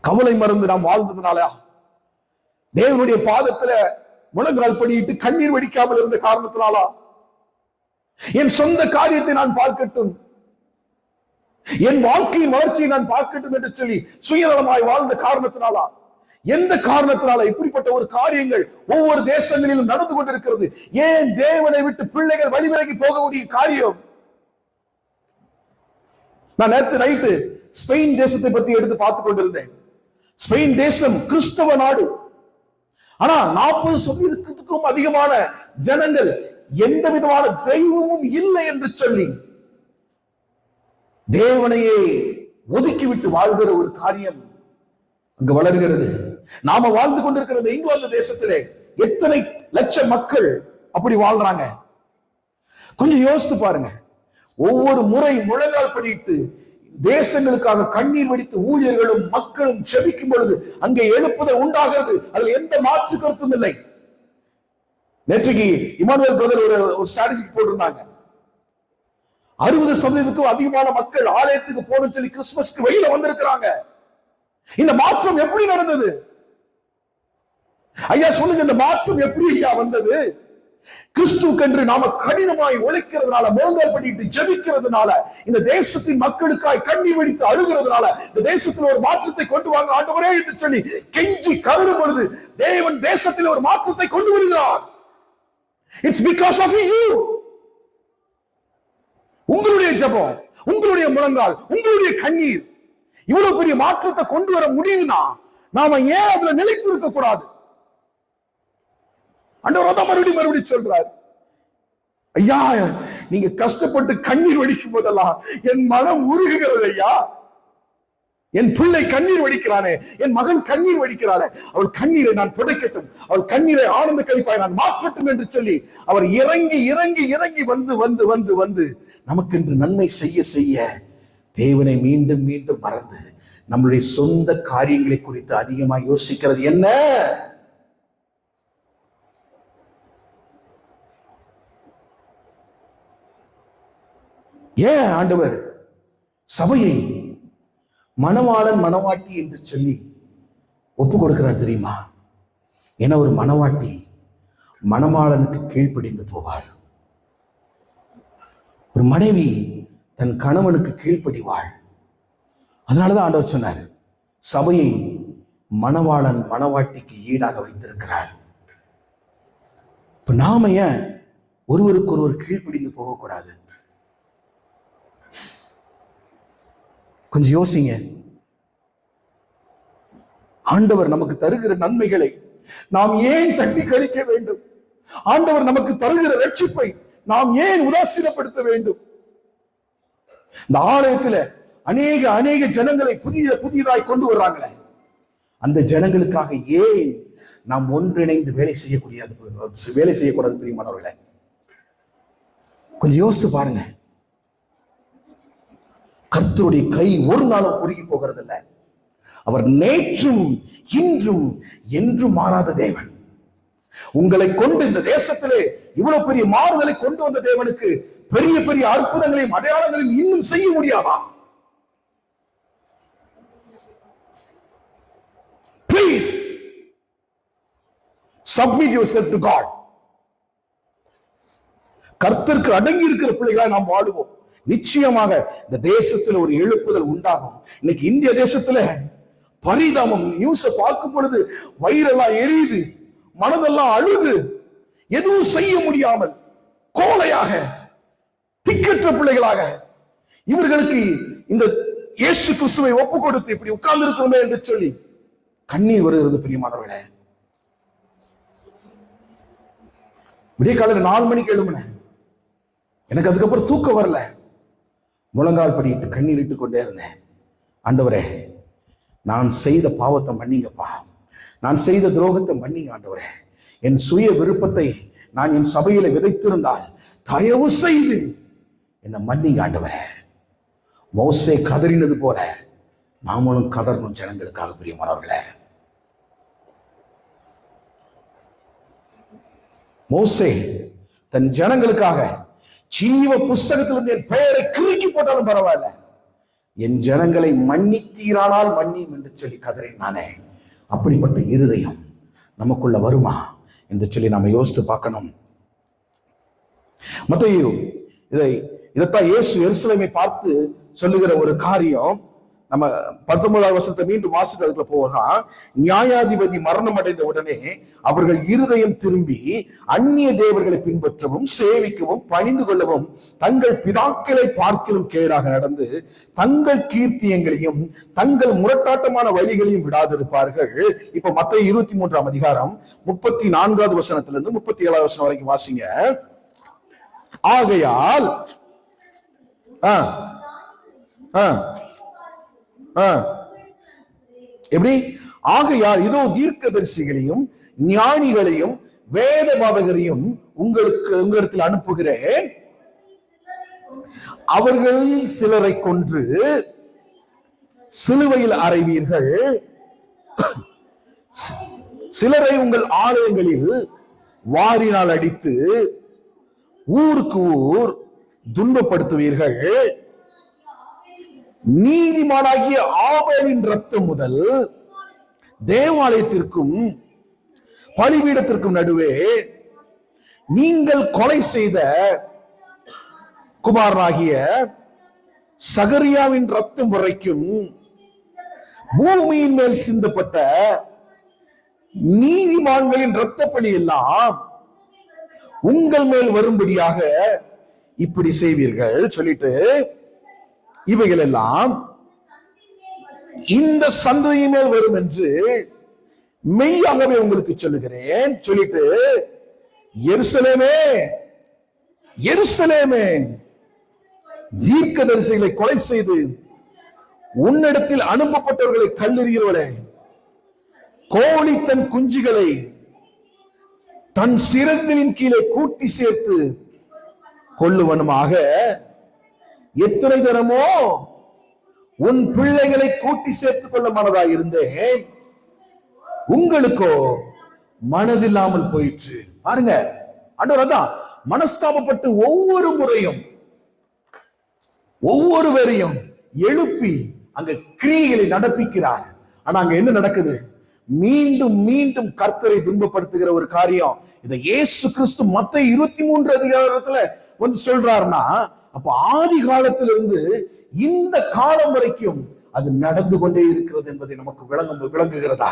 கவலை மறந்து நாம் வாழ்ந்ததுனால, தேவனுடைய பாதத்துல முழங்கால் படியிட்டு கண்ணீர் வடிக்காமல் இருந்த காரணத்தினாலா? என் சொந்த காரியத்தை நான் பார்க்கட்டும், என் வாழ்க்கையின் வளர்ச்சியை நான் பார்க்கட்டும் என்று சொல்லி சுயநலமாய் வாழ்ந்த காரணத்தினாலா? எந்த காரணத்தினால இப்படிப்பட்ட ஒரு காரியங்கள் ஒவ்வொரு தேசங்களிலும் நடந்து கொண்டிருக்கிறது? ஏன் தேவனை விட்டு பிள்ளைகள் வழிவிலகி போகக்கூடிய காரியம்? நான் நேற்று நைட்டு ஸ்பெயின் தேசத்தை பற்றி எடுத்து பார்த்துக் கொண்டிருந்தேன். ஸ்பெயின் தேசம் கிறிஸ்தவ நாடு. ஆனா 40% அதிகமான ஜனங்கள் எந்த விதமான தெய்வமும் இல்லை என்று சொல்லி தேவனையே ஒதுக்கிவிட்டு வாழ்கிற ஒரு காரியம் அங்கு வளர்கிறது. நாம வாழ்ந்து கொண்டிருக்கிற இங்கிலாந்து தேசத்திலே எத்தனை லட்சம் மக்கள் அப்படி வாழ்றாங்க? கொஞ்சம் யோசித்து பாருங்க. ஒவ்வொரு முறை முழங்கால் படிட்டு தேசங்களுக்காக கண்ணீர் வடித்து ஊழியர்களும் மக்களும் செபிக்கும் பொழுது அங்கே எழுப்புதல் உண்டாகிறது. அதில் எந்த மாற்று கருத்தும் இல்லை. நேற்றைக்கு இமானுவேல் பிரதர் ஒரு ஸ்ட்ராட்டஜி போட்டிருந்தாங்க. 60% அதிகமான மக்கள் ஆலயத்துக்கு போகணும்னு சொல்லி கிறிஸ்துமஸ்க்கு வெளியில வந்திருக்கிறாங்க. இந்த மாற்றம் எப்படி நடந்தது? ஐயா சொல்லுங்க, இந்த மாற்றம் எப்படி ஐயா வந்தது? கிறிஸ்துக்கென்று நாம கடினமாய் உழைக்கிறதுனால, முழங்கால் படிட்டு ஜெபிக்கிறதுனால, இந்த தேசத்தின் மக்களுக்காய் கண்ணீர் வடித்து அழுகிறதுனால இந்த தேசத்தில் ஒரு மாற்றத்தை கொண்டு வாங்க ஆண்டவரே என்று சொல்லி கெஞ்சி கதறும் பொழுது தேவன் தேசத்தில் ஒரு மாற்றத்தை கொண்டு வருகிறார். It's because of you. உங்களுடைய ஜெபம், உங்களுடைய முழங்கால், உங்களுடைய கண்ணீர் இவ்வளவு பெரிய மாற்றத்தை கொண்டு வர முடியும்னா நாம ஏன் அதுல நிலைத்து இருக்க கூடாது? ஆண்டவர் மறுபடியும் சொல்றார், ஐயா நீங்க கஷ்டப்பட்டு கண்ணீர் வடிக்கும் போதெல்லாம் என் மனம் உருகுகிறது ஐயா. என் பிள்ளை கண்ணீர் வடிக்கிறானே, என் மகன் கண்ணீர் வடிக்கிறாளே, அவள் கண்ணீரை நான் துடைக்கட்டும், அவள் கண்ணீரை ஆனந்த கழிப்பாய் நான் மாற்றட்டும் என்று சொல்லி அவர் இறங்கி இறங்கி இறங்கி வந்து வந்து வந்து வந்து நமக்கென்று நன்மை செய்ய செய்ய தேவனை மீண்டும் மீண்டும் மறந்து நம்முடைய சொந்த காரியங்களை குறித்து அதிகமாக யோசிக்கிறது என்ன? ஏன் ஆண்டவர் சபையை மணவாளன் மணவாட்டி என்று சொல்லி ஒப்பு கொடுக்கிறார் தெரியுமா? ஏன்னா ஒரு மணவாட்டி மணவாளனுக்கு கீழ்ப்படிந்து போவாள். ஒரு மனைவி தன் கணவனுக்கு கீழ்ப்படிவாள். அதனாலதான் ஆண்டவர் சொன்னார், சபையை மணவாளன் மணவாட்டிக்கு ஈடாக வைத்திருக்கிறார். இப்ப நாம ஏன் ஒருவருக்கு ஒருவர் கீழ்ப்படிந்து போகக்கூடாது? கொஞ்சம் யோசிங்க. ஆண்டவர் நமக்கு தருகிற நன்மைகளை நாம் ஏன் தட்டி கழிக்க வேண்டும்? ஆண்டவர் நமக்கு தருகிற ரட்சிப்பை நாம் ஏன் உதாசீனப்படுத்த வேண்டும்? இந்த ஆலயத்துல அநேக ஜனங்களை புதியதாய் கொண்டு வர்றாங்களே, அந்த ஜனங்களுக்காக ஏன் நாம் ஒன்றிணைந்து வேலை செய்யக்கூடாது பிரியமானவர்களே? கொஞ்சம் யோசித்து பாருங்க. கர்த்தருடைய கை ஒரு நாளும் குறுகி போகிறது இல்லை. அவர் நேற்றும் இன்றும் என்றும் மாறாத தேவன். உங்களை கொண்டு இந்த தேசத்திலே இவ்வளவு பெரிய மாறுதலை கொண்டு வந்த தேவனுக்கு பெரிய பெரிய அற்புதங்களையும் அடையாளங்களையும் இன்னும் செய்ய முடியாதா? Please submit yourself to God. கர்த்தருக்கு அடங்கி இருக்கிற பிள்ளைகளாய் நாம் வாழுவோம். நிச்சயமாக இந்த தேசத்துல ஒரு எழுப்புதல் உண்டாகும். இன்னைக்கு இந்திய தேசத்துல பரிதாபம் நியூஸை பார்க்கும் பொழுது வயிறெல்லாம் எரியுது, மனதெல்லாம் அழுது, எதுவும் செய்ய முடியாமல் கோலையாக திக்கற்ற பிள்ளைகளாக இவர்களுக்கு இந்த இயேசு கிறிஸ்துவை ஒப்பு கொடுத்து இப்படி உட்கார்ந்து இருக்கிறோமே என்று சொல்லி கண்ணீர் வருகிறது பிரியமானவர்களே. விடிய காலையில் 4 மணிக்கு எழும்பினேன். எனக்கு அதுக்கப்புறம் தூக்கம் வரல. முழங்கால் படிட்டு கண்ணீர் இட்டு கொண்டே இருந்தேன். ஆண்டவரே, நான் செய்த பாவத்தை மன்னிங்கப்பா, நான் செய்த துரோகத்தை மன்னிங்க ஆண்டவரே. என் சுய விருப்பத்தை நான் என் சபையில விதைத்திருந்தால் தயவு செய்து என்னை மன்னிங்க ஆண்டவரே. மோசே கதறினது போல நாமளும் கதறணும் ஜனங்களுக்காக பிரியமானவர்களே. மோசே தன் ஜனங்களுக்காக ஜீவ புஸ்தகத்திலிருந்து என் பெயரை கிறுக்கி போட்டாலும் பரவாயில்ல, என் ஜனங்களை மன்னித்தீரானால் மன்னியும் என்று சொல்லி கதறினானே. அப்படிப்பட்ட இருதயம் நமக்குள்ள வருமா என்று சொல்லி நாம யோசித்து பார்க்கணும். மத்தேயு இதைத்தான் இயேசு எருசலேமை பார்த்து சொல்லுகிற ஒரு காரியம். நம்ம 19வது வசனத்தை மீண்டும் வாசித்து அதுக்குள்ள போகலாம். நியாயாதிபதி மரணம் அடைந்த உடனே அவர்கள் இருதயம் திரும்பி அந்நிய தேவர்களை பின்பற்றவும் சேவிக்கவும் பணிந்து கொள்ளவும் தங்கள் பிதாக்களை பார்க்கிலும் கேடாக நடந்து தங்கள் கீர்த்தியங்களையும் தங்கள் முரட்டாட்டமான வழிகளையும் விடாதிருப்பார்கள். இப்ப மத்தேயு 23ஆம் அதிகாரம் 34வது வசனத்திலிருந்து 37வது வசனம் வரைக்கும் வாசிங்க. ஆகையால் எப்படி? ஆகையால் இதோ தீர்க்கதரிசிகளையும் ஞானிகளையும் வேத பாதகரையும் உங்களிடத்தில் அனுப்புகிறேன். அவர்களில் சிலரை கொன்று சிலுவையில் அறைவீர்கள், சிலரை உங்கள் ஆலயங்களில் வாரினால் அடித்து ஊருக்கு ஊர் துன்பப்படுத்துவீர்கள். நீதிமானாகிய ஆபேலின் ரத்தம் முதல் தேவாலயத்திற்கும் பலிபீடத்திற்கும் நடுவே நீங்கள் கொலை செய்த குமாரனாகிய சகரியாவின் ரத்தம் வரைக்கும் பூமியின் மேல் சிந்தப்பட்ட நீதிமான்களின் இரத்த பலி எல்லாம் உங்கள் மேல் வரும்படியாக இப்படி செய்வீர்கள் சொல்லிட்டு, இவைகள் எல்லாம் இந்த சந்ததியின் மேல் வரும் என்று மெய்யாகவே உங்களுக்கு சொல்லுகிறேன் சொல்லிட்டு, எருசலேமே எருசலேமே தீர்க்கதரிசிகளை கொலை செய்து உன்னிடத்தில் அனுப்பப்பட்டவர்களை கல்லெறிகிறவளே, கோழி தன் குஞ்சுகளை தன் சிறகுகளின் கீழே கூட்டி சேர்த்து கொள்ளுவனுமாக எத்தனை தினமோ உன் பிள்ளைகளை கூட்டி சேர்த்துக் கொள்ள மனதாக இருந்தேன், உங்களுக்கோ மனதில்லாமல் போயிற்று. பாருங்க, ஆண்டவர் அதான் மனஸ்தாபப்பட்டு ஒவ்வொரு முறையும் ஒவ்வொருவரையும் எழுப்பி அங்க கிரியைகளை நடப்பிக்கிறார். ஆனா அங்க என்ன நடக்குது? மீண்டும் மீண்டும் கர்த்தரை துன்பப்படுத்துகிற ஒரு காரியம். இதை இயேசு கிறிஸ்து மத்தேயு 23 அதிகாரத்துல வந்து சொல்றாருன்னா, அப்ப ஆதி காலத்திலிருந்து இந்த காலம் வரைக்கும் அது நடந்து கொண்டே இருக்கிறது என்பதை நமக்கு விளங்குகிறதா?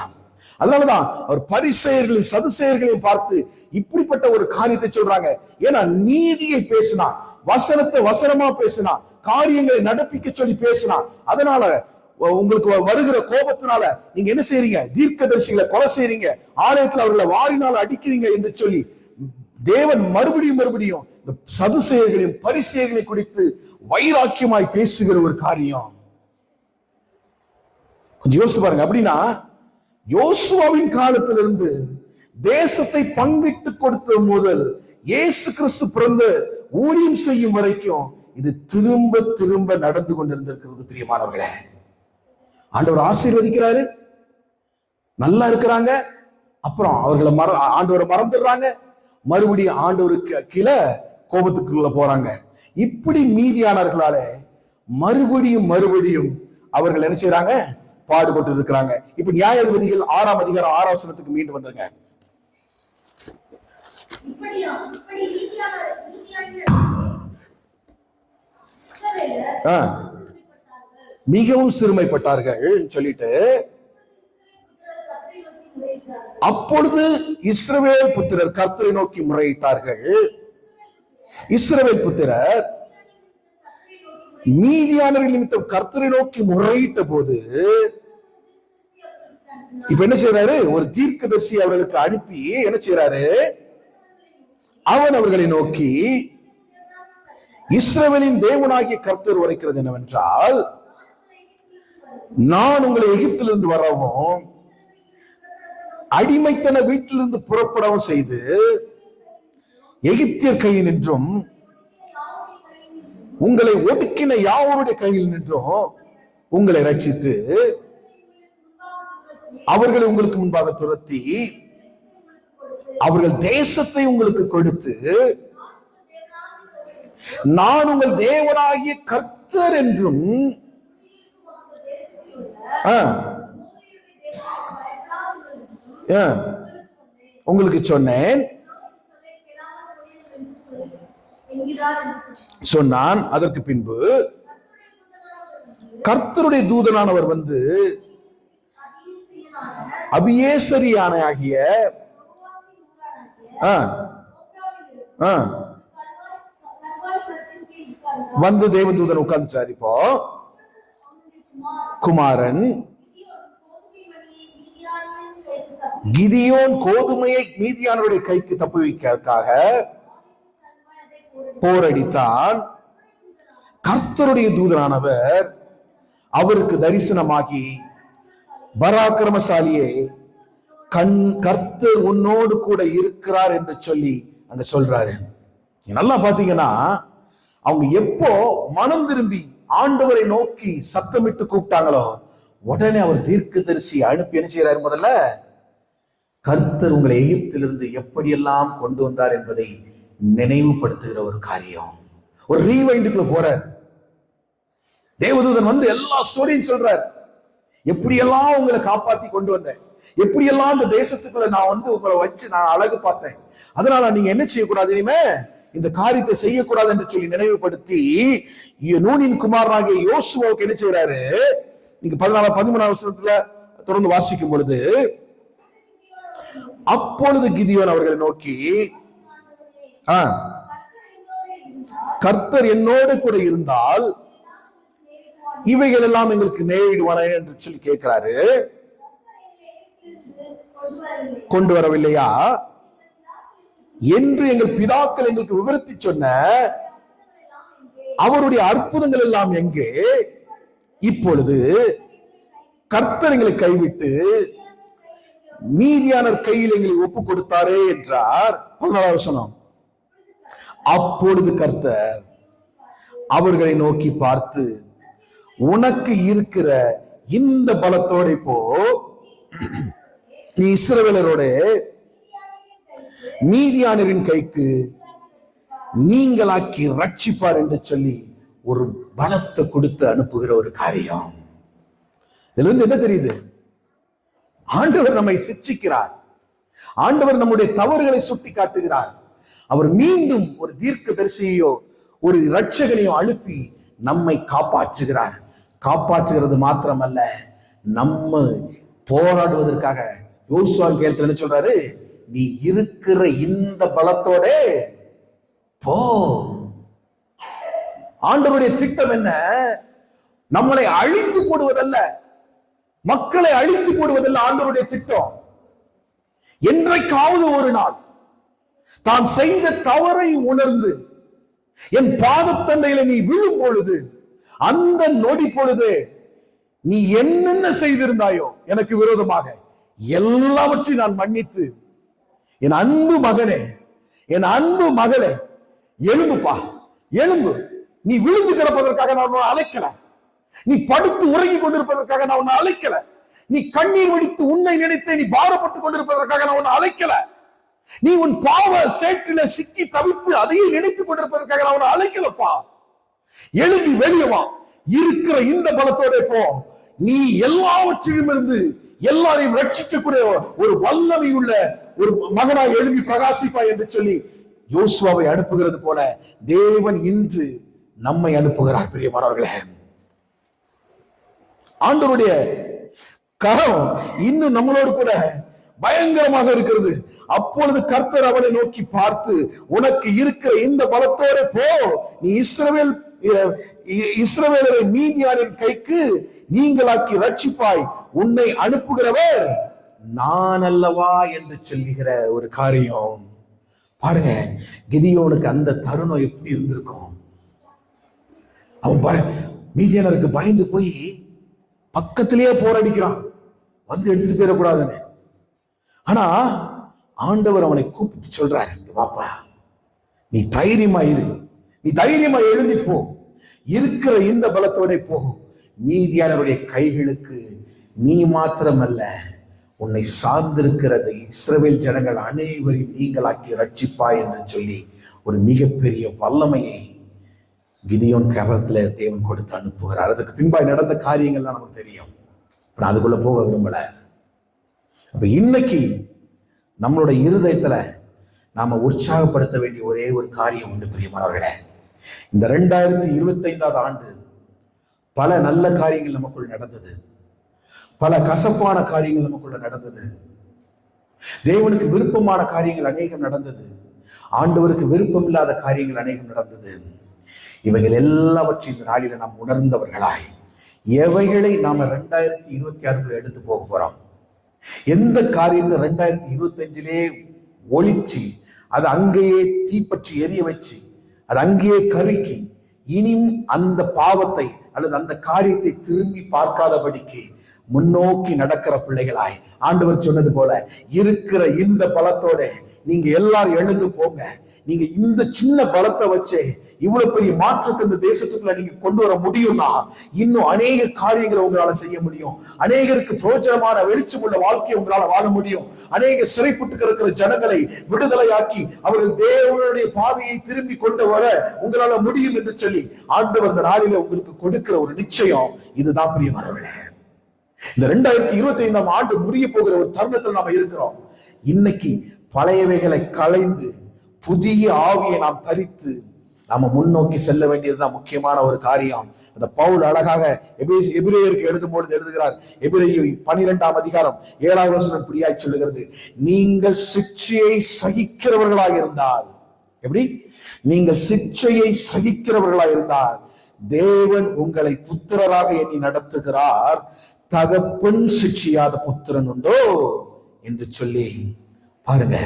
அதனாலதான் அவர் பரிசேயர்களையும் சதுசேயர்களையும் பார்த்து இப்படிப்பட்ட ஒரு காரியத்தை சொல்றாங்க. ஏன்னா நீதியை பேசினா, வசனத்தை வசனமா பேசினா, காரியங்களை நடப்பிக்க சொல்லி பேசினா, அதனால உங்களுக்கு வருகிற கோபத்தினால நீங்க என்ன செய்றீங்க? தீர்க்கதரிசிகளை கொலை செய்றீங்க, ஆலயத்தில் அவர்களை வாரினால் அடிக்கிறீங்க என்று சொல்லி தேவன் மறுபடியும் இந்த சதுசேயர்களையும் பரிசேயர்களை குறித்து வைராக்கியமாய் பேசுகிற ஒரு காரியம். கொஞ்சம் யோசித்து பாருங்க. அப்படின்னா யோசுவாவின் காலத்திலிருந்து தேசத்தை பங்கிட்டு கொடுத்த முதல் இயேசு கிறிஸ்து பிறந்த ஊழியம் செய்யும் வரைக்கும் இது திரும்ப திரும்ப நடந்து கொண்டிருந்திருக்கிறது. பிரியமானவர்களே, ஆண்டவர் ஆசீர்வதிக்கிறாரு, நல்லா இருக்கிறாங்க, அப்புறம் அவர்களை ஆண்டவரை மறந்துடுறாங்க, மறுபடியும் ஆண்டவருக்கு கீழே கோபத்துக்குள்ள போறாங்க. இப்படி மீதியானவர்களால மறுபடியும் அவர்கள் என்ன செய்யறாங்க? பாடுபட்டு இருக்கிறாங்க. இப்ப நியாயாதிபதிகள் 6ஆம் அதிகாரம் 6ஆம் வசனத்துக்கு மீண்டு வந்துருங்க. மிகவும் சிறுமைப்பட்டார்கள் சொல்லிட்டு, அப்பொழுது இஸ்ரவேல் புத்திரர் கர்த்தரை நோக்கி முறையிட்டார்கள். இஸ்ரவேல் புத்திரர் மீதியானவர்கள் நிமித்தம் கர்த்தரை நோக்கி முறையிட்ட போது இப்ப என்ன செய்யறாரு? ஒரு தீர்க்கதரிசி அவர்களுக்கு அனுப்பி என்ன செய்யறாரு? அவன் அவர்களை நோக்கி, இஸ்ரவேலின் தேவனாகிய கர்த்தர் உரைக்கிறது என்னவென்றால், நான் உங்களை எகிப்திலிருந்து வரவும் அடிமைத்தன வீட்டிலிருந்து புறப்படவும் செய்து எகிப்தியர் கையில் நின்றும் உங்களை ஒடுக்கின யாவருடைய கையில் நின்றும் உங்களை ரட்சித்து அவர்களை உங்களுக்கு முன்பாக துரத்தி அவர்கள் தேசத்தை உங்களுக்கு கொடுத்து நான் உங்கள் தேவனாகிய கர்த்தர் என்றும் உங்களுக்கு சொன்னேன் சொன்னான். அதற்கு பின்பு கர்த்தருடைய தூதனானவர் வந்து அபியேசரியான ஆகிய வந்து தேவதூதன் உட்கார்ந்துட்டார். இப்போ குமாரன் கிதியோன் கோதுமையை மீதியானவருடைய கைக்கு தப்புவிக்கிறதுக்காக போரடித்தான். கர்த்தருடைய தூதனானவர் அவருக்கு தரிசனமாகி, பராக்கிரமசாலியே, கர்த்தர் உன்னோடு கூட இருக்கிறார் என்று சொல்லி அங்க சொல்றாரு. நல்லா பாத்தீங்கன்னா, அவங்க எப்போ மனம் திரும்பி ஆண்டவரை நோக்கி சத்தமிட்டு கூப்பிட்டாங்களோ உடனே அவர் தீர்க்கதரிசி அனுப்பி என்ன செய்யறாரு? முதல்ல கர்த்தர் உங்களை எகிப்திலிருந்து எப்படியெல்லாம் கொண்டு வந்தார் என்பதை நினைவுபடுத்துகிற ஒரு காரியம். ஒரு ரீவைண்டுக்குள்ள போறார். தேவதூதன் வந்து எல்லா ஸ்டோரியும் சொல்றார். எப்படியெல்லாம் உங்களை காப்பாத்தி கொண்டு வந்தேன், எப்படியெல்லாம் இந்த தேசத்துக்குள்ள நான் வந்து உங்களை வச்சு நான் அழகு பார்த்தேன், அதனால நீங்க என்ன செய்யக்கூடாது, இனிமே இந்த காரியத்தை செய்யக்கூடாது என்று சொல்லி நினைவுபடுத்தி நூனின் குமாரனாகிய யோசுவாவுக்கு என்ன செய்யறாரு? நீங்க 14-13 வருஷத்துல தொடர்ந்து வாசிக்கும் பொழுது, அப்பொழுது கிதியோன் அவர்களை நோக்கி, கர்த்தர் என்னோடு கூட இருந்தால் இவைகள் எல்லாம் எங்களுக்கு நேரிடுவான என்று சொல்லி கேட்கிறாரு. கொண்டு வரவில்லையா என்று எங்கள் பிதாக்கள் எங்களுக்கு விவரித்து சொன்ன அவருடைய அற்புதங்கள் எல்லாம் எங்கே? இப்பொழுது கர்த்தர் எங்களை கைவிட்டு மீதியானர் கையில் எங்களை ஒப்பு கொடுத்தாரே என்றார். 14 வசனம். அப்பொழுது கர்த்தர் அவர்களை நோக்கி பார்த்து, உனக்கு இருக்கிற இந்த பலத்தோட போ, நீ இஸ்ரவேலரோட மீதியானரின் கைக்கு நீங்களாக்கி ரட்சிப்பார் என்று சொல்லி ஒரு பலத்தை கொடுத்து அனுப்புகிற ஒரு காரியம். இதுல இருந்து என்ன தெரியுது? ஆண்டவர் நம்மை சிட்சிக்கிறார். ஆண்டவர் நம்முடைய தவறுகளை சுட்டி காட்டுகிறார். அவர் மீண்டும் ஒரு தீர்க்கதரிசியோ ஒரு இரட்சகனையோ அனுப்பி நம்மை காப்பாற்றுகிறார். காப்பாற்றுகிறது மாத்திரமல்ல, நம்ம போராடுவதற்காக யோசுவா கேள்வி என்ன சொல்றாரு? நீ இருக்கிற இந்த பலத்தோட போ. ஆண்டவருடைய திட்டம் என்ன? நம்மளை அழித்து போடுவதல்ல, மக்களை அழித்து போடுவதல்ல ஆண்டவருடைய திட்டம். என்றைக்காவது ஒரு நாள் தான் செய்த தவறை உணர்ந்து என் பாதத்தண்டையில நீ விழும் பொழுது, அந்த நொடி பொழுது நீ என்னென்ன செய்திருந்தாயோ எனக்கு விரோதமாக, எல்லாவற்றையும் நான் மன்னித்து, என் அன்பு மகனே, என் அன்பு மகளே, எழும்புப்பா, எழும்பு. நீ விழுந்து கிடப்பதற்காக நான் உன்னை அழைக்கல. நீ படுத்து உறங்கி கொண்டிருப்பதற்காக நான் உன்னை அழைக்கல. நீ கண்ணீர் வடித்து உன்னை நினைத்து நீ பாரப்பட்டுக் கொண்டிருப்பதற்காக நான் உன்னை அழைக்கல. நீ உன் பாவ சேற்றில சிக்கி தவித்து அதையே நினைத்துக் கொண்டிருப்பதற்காக நான் உன்னை அழைக்கலப்பா. எழும்பி வெளியே வா. இருக்கிற இந்த பலத்தோட போ. நீ எல்லாவற்றிலும் இருந்து எல்லாரையும் ரட்சிக்கக்கூடிய ஒரு வல்லமை உள்ள ஒரு மகனாய் எழும்பி பிரகாசிப்பா என்று சொல்லி யோசுவாவை அனுப்புகிறது போல தேவன் இன்று நம்மை அனுப்புகிறார். பிரியமானவர்களே, ஆண்டவருடைய கரம் இன்னும் நம்மளோடு கூட பயங்கரமாக இருக்கிறது. அப்பொழுது கர்த்தர் அவனை நோக்கி பார்த்து, உனக்கு இருக்கிற இந்த பலத்தோட போ, நீ இஸ்ரவேலரை மீதியாரின் கைக்கு நீங்களாக்கி ரட்சிப்பாய், உன்னை அனுப்புகிறவர் நான் அல்லவா என்று சொல்லுகிற ஒரு காரியம். பாருங்க, கிதியோனுக்கு அந்த தருணம் எப்படி இருந்திருக்கும். அவன் மீதியானருக்கு பயந்து போய் பக்கத்திலேயே போராடிக்கிறான், வந்து எடுத்துட்டு போயிடக்கூடாதுன்னு. ஆனா ஆண்டவர் அவனை கூப்பிட்டு சொல்றாரு, வாப்பா, நீ தைரியமா இரு, நீ தைரியமா எழுதி போ, இருக்கிற இந்த பலத்தோட போ, மீதியானவருடைய கைகளுக்கு நீ மாத்திரமல்ல உன்னை சார்ந்திருக்கிற இஸ்ரவேல் ஜனங்கள் அனைவரையும் நீங்களாக்கி ரட்சிப்பாய் என்று சொல்லி ஒரு மிகப்பெரிய வல்லமையை கிதியோன் கரத்துல தேவன் கொடுத்து அனுப்புகிறார். அதுக்கு பின்பாய் நடந்த காரியங்கள்லாம் நமக்கு தெரியும். நான் அதுக்குள்ள போக விரும்பல. அப்ப இன்னைக்கு நம்மளுடைய இருதயத்துல நாம உற்சாகப்படுத்த வேண்டிய ஒரே ஒரு காரியம் உண்டு. பிரியமானவர்களே, இந்த 2025ஆவது ஆண்டு பல நல்ல காரியங்கள் நமக்குள் நடந்தது, பல கசப்பான காரியங்கள் நமக்குள்ள நடந்தது, தேவனுக்கு விருப்பமான காரியங்கள் அநேகம் நடந்தது, ஆண்டவருக்கு விருப்பம் இல்லாத காரியங்கள் அநேகம் நடந்தது. இவைகள் எல்லாவற்றையும் இந்த நாளில நாம் உணர்ந்தவர்களாய் எவைகளை நாம 2026 எடுத்து போக போறோம், எந்த காரியத்தை 2025 ஒளிச்சு அது அங்கேயே தீப்பற்றி எரிய வச்சு அது அங்கேயே கருக்கி இனி அந்த பாவத்தை அல்லது அந்த காரியத்தை திரும்பி பார்க்காதபடிக்கு முன்னோக்கி நடக்கிற பிள்ளைகளாய் ஆண்டவர் சொன்னது போல இருக்கிற இந்த பலத்தோட நீங்க எல்லாரும் எழுந்து போங்க. நீங்க இந்த சின்ன பலத்தை வச்சு இவ்வளவு பெரிய மாற்றத்தை இந்த தேசத்துக்குள்ள நீங்க கொண்டு வர முடியும்னா இன்னும் அநேக காரியங்களை உங்களால செய்ய முடியும். அநேகருக்கு பிரோஜனமான வெளிச்சமுள்ள வாழ்க்கையை உங்களால வாழ முடியும். அநேக சிறைப்பட்டு கிடக்கிற ஜனங்களை விடுதலையாக்கி அவர்கள் தேவனுடைய பாதையை திரும்பி கொண்டு வர உங்களால முடியும் என்று சொல்லி ஆண்டவர் இந்த நாளில உங்களுக்கு கொடுக்கிற ஒரு நிச்சயம் இதுதான். பிரியமானவர்களே, இந்த 2025ஆம் ஆண்டு முடிய போகிற ஒரு தருணத்தில் நாம இருக்கிறோம். இன்னைக்கு பழையவைகளை களைந்து புதிய ஆவியை நாம் தரித்து நாம முன்னோக்கி செல்ல வேண்டியதுதான் முக்கியமான ஒரு காரியம். அந்த பவுல் அழகாக எபிரேயருக்கு எழுதும்போது எழுதுகிறார். எபிரேயர் 12ஆம் அதிகாரம் 7ஆவது வசனம் இப்படியாய் சொல்லுகிறது, நீங்கள் சிக்ஷையை சகிக்கிறவர்களாக இருந்தால், எப்படி நீங்கள் சிக்ஷையை சகிக்கிறவர்களாக இருந்தால் தேவன் உங்களை புத்திரராக எண்ணி நடத்துகிறார், தகப்பன் சிக்ஷியாத புத்திரன் உண்டோ என்று சொல்லி பாருங்க.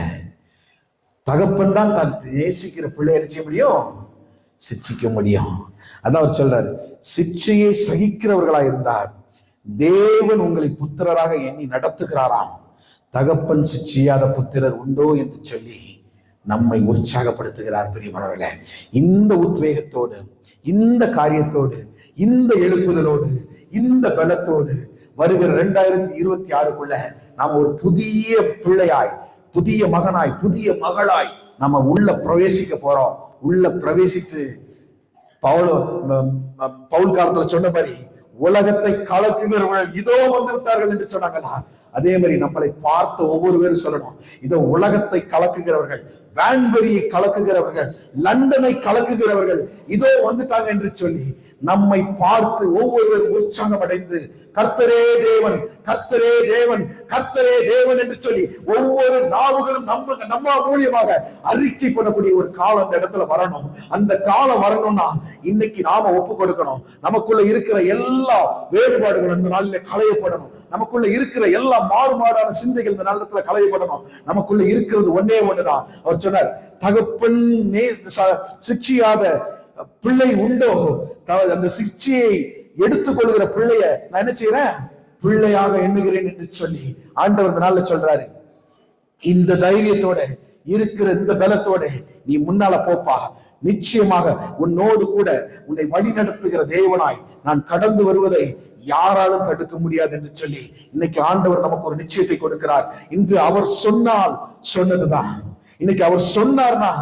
தகப்பன் தான் தான் நேசிக்கிற பிள்ளையை செய்ய முடியும், சிக்ஷிக்க முடியும். அதான் அவர் சொல்றாரு, சிக்ஷையை சகிக்கிறவர்களா இருந்தார் தேவன் உங்களை புத்திரராக எண்ணி நடத்துகிறாராம், தகப்பன் சிக்ஷியாத புத்திரர் உண்டோ என்று சொல்லி நம்மை உற்சாகப்படுத்துகிறார். பிரியமானவர்களே, இந்த உத்வேகத்தோடு, இந்த காரியத்தோடு, இந்த எழுப்புதலோடு, இந்த பலத்தோடு வருகிற 2026க்குள்ள நாம் ஒரு புதிய பிள்ளையாய், புதிய மகனாய், புதிய மகளாய் நம்ம உள்ள பிரவேசிக்க போறோம். உள்ள பிரவேசித்து பவுல் காலத்துல சொன்ன மாதிரி உலகத்தை கலக்குகிறவர்கள் இதோ வந்து விட்டார்கள் என்று சொன்னாங்களா, அதே மாதிரி நம்மளை பார்த்து ஒவ்வொரு பேரும் சொல்லணும், இதோ உலகத்தை கலக்குகிறவர்கள், வான்பரியை கலக்குகிறவர்கள், லண்டனை கலக்குகிறவர்கள் இதோ வந்துட்டாங்க என்று சொல்லி நம்மை பார்த்து ஒவ்வொருவரும் உற்சாகம் அடைந்து கர்த்தரே தேவன், கர்த்தரே தேவன், கர்த்தரே தேவன் என்று சொல்லி ஒவ்வொரு நாவுகளும் நம்ம மூலியமாக அறிக்கை பண்ணக்கூடிய ஒரு காலம் அந்த இடத்துல வரணும். அந்த காலம் வரணும்னா இன்னைக்கு நாம ஒப்பு கொடுக்கணும். நமக்குள்ள இருக்கிற எல்லா வேறுபாடுகளும் இந்த நாளில களையப்படணும். நமக்குள்ள இருக்கிற எல்லா மாறுபாடான சிந்தைகள் இந்த நேரத்துல களையப்படணும். நமக்குள்ள இருக்கிறது ஒன்னே ஒண்ணுதான். அவர் சொன்னார், தகப்பன் சிக்ஷியாத பிள்ளை உண்டோ, அந்த சிக்ஷையை எடுத்துக்கொள்கிற பிள்ளைய நான் என்ன செய்யறேன், பிள்ளையாக எண்ணுகிறேன் என்று சொல்லி ஆண்டவர் இந்த நாள்ல சொல்றாரு. இந்த தைரியத்தோட இருக்கிற இந்த பலத்தோட நீ முன்னால போப்பா, நிச்சயமாக உன்னோடு கூட உன்னை வழி நடத்துகிற தேவனாய் நான் கடந்து வருவதை யாராலும் தடுக்க முடியாது என்று சொல்லி இன்னைக்கு ஆண்டவர் நமக்கு ஒரு நிச்சயத்தை கொடுக்கிறார். இன்று அவர் சொன்னால் சொன்னதுதான். இன்னைக்கு அவர் சொன்னார்னா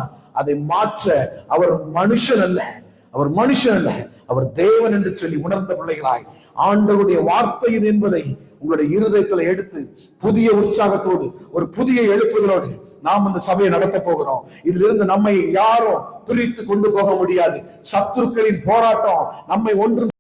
அதை மாற்ற அவர் மனுஷன் அல்ல, அவர் தேவன் என்று சொல்லி உணர்ந்த பிள்ளைகளாய் ஆண்டவருடைய வார்த்தை இது என்பதை உங்களுடைய இருதயத்துல எடுத்து புதிய உற்சாகத்தோடு ஒரு புதிய எழுப்புதலோடு நாம் இந்த சபையை நடத்த போகிறோம். இதிலிருந்து நம்மை யாரும் பிரித்து கொண்டு போக முடியாது. சத்துருக்களின் போராட்டம் நம்மை ஒன்று